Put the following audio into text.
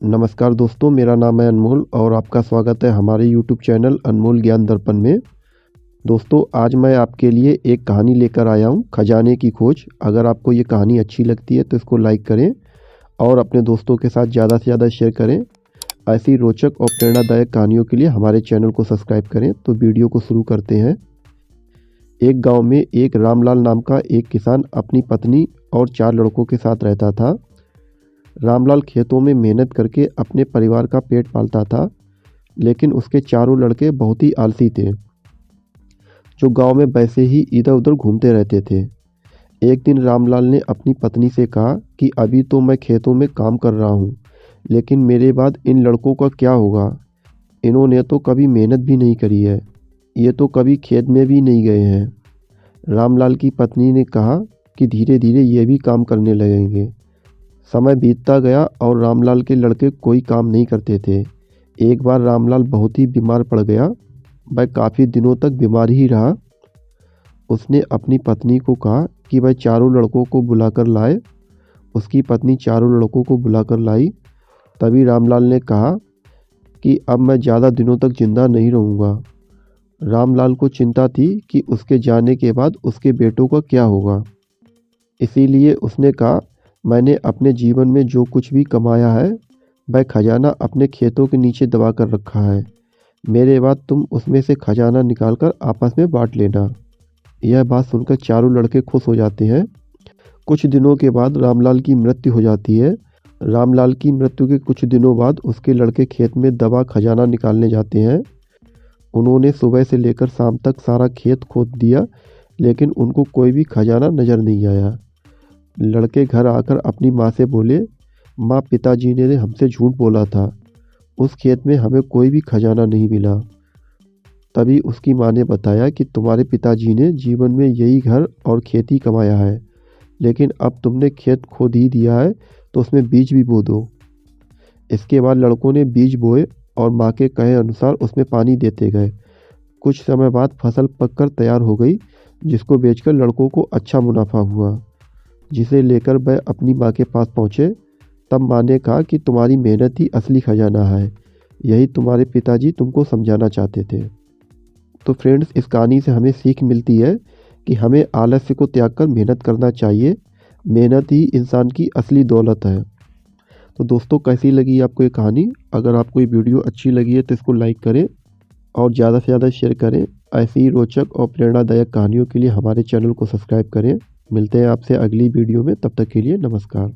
नमस्कार दोस्तों, मेरा नाम है अनमोल और आपका स्वागत है हमारे यूट्यूब चैनल अनमोल ज्ञान दर्पण में। दोस्तों, आज मैं आपके लिए एक कहानी लेकर आया हूँ, खजाने की खोज। अगर आपको ये कहानी अच्छी लगती है तो इसको लाइक करें और अपने दोस्तों के साथ ज़्यादा से ज़्यादा शेयर करें। ऐसी रोचक और प्रेरणादायक कहानियों के लिए हमारे चैनल को सब्सक्राइब करें। तो वीडियो को शुरू करते हैं। एक गाँव में एक रामलाल नाम का एक किसान अपनी पत्नी और 4 लड़कों के साथ रहता था। रामलाल खेतों में मेहनत करके अपने परिवार का पेट पालता था, लेकिन उसके चारों लड़के बहुत ही आलसी थे, जो गांव में वैसे ही इधर उधर घूमते रहते थे। एक दिन रामलाल ने अपनी पत्नी से कहा कि अभी तो मैं खेतों में काम कर रहा हूँ, लेकिन मेरे बाद इन लड़कों का क्या होगा? इन्होंने तो कभी मेहनत भी नहीं करी है, ये तो कभी खेत में भी नहीं गए हैं। रामलाल की पत्नी ने कहा कि धीरे धीरे ये भी काम करने लगेंगे। समय बीतता गया और रामलाल के लड़के कोई काम नहीं करते थे। एक बार रामलाल बहुत ही बीमार पड़ गया। वह काफ़ी दिनों तक बीमार ही रहा। उसने अपनी पत्नी को कहा कि वह चारों लड़कों को बुलाकर लाए। उसकी पत्नी चारों लड़कों को बुलाकर लाई। तभी रामलाल ने कहा कि अब मैं ज़्यादा दिनों तक जिंदा नहीं रहूँगा। रामलाल को चिंता थी कि उसके जाने के बाद उसके बेटों का क्या होगा। इसीलिए उसने कहा, मैंने अपने जीवन में जो कुछ भी कमाया है वह खजाना अपने खेतों के नीचे दबा कर रखा है। मेरे बाद तुम उसमें से खजाना निकालकर आपस में बांट लेना। यह बात सुनकर चारों लड़के खुश हो जाते हैं। कुछ दिनों के बाद रामलाल की मृत्यु हो जाती है। रामलाल की मृत्यु के कुछ दिनों बाद उसके लड़के खेत में दबा खजाना निकालने जाते हैं। उन्होंने सुबह से लेकर शाम तक सारा खेत खोद दिया, लेकिन उनको कोई भी खजाना नज़र नहीं आया। लड़के घर आकर अपनी माँ से बोले, माँ, पिताजी ने हमसे झूठ बोला था, उस खेत में हमें कोई भी खजाना नहीं मिला। तभी उसकी माँ ने बताया कि तुम्हारे पिताजी ने जीवन में यही घर और खेती कमाया है, लेकिन अब तुमने खेत खोद ही दिया है तो उसमें बीज भी बो दो। इसके बाद लड़कों ने बीज बोए और माँ के कहे अनुसार उसमें पानी देते गए। कुछ समय बाद फसल पककर तैयार हो गई, जिसको बेचकर लड़कों को अच्छा मुनाफा हुआ, जिसे लेकर वह अपनी माँ के पास पहुँचे। तब माँ ने कहा कि तुम्हारी मेहनत ही असली खजाना है, यही तुम्हारे पिताजी तुमको समझाना चाहते थे। तो फ्रेंड्स, इस कहानी से हमें सीख मिलती है कि हमें आलस्य को त्याग कर मेहनत करना चाहिए। मेहनत ही इंसान की असली दौलत है। तो दोस्तों, कैसी लगी आपको ये कहानी? अगर आपको ये वीडियो अच्छी लगी है तो इसको लाइक करें और ज़्यादा से ज़्यादा शेयर करें। ऐसी ही रोचक और प्रेरणादायक कहानियों के लिए हमारे चैनल को सब्सक्राइब करें। मिलते हैं आपसे अगली वीडियो में, तब तक के लिए नमस्कार।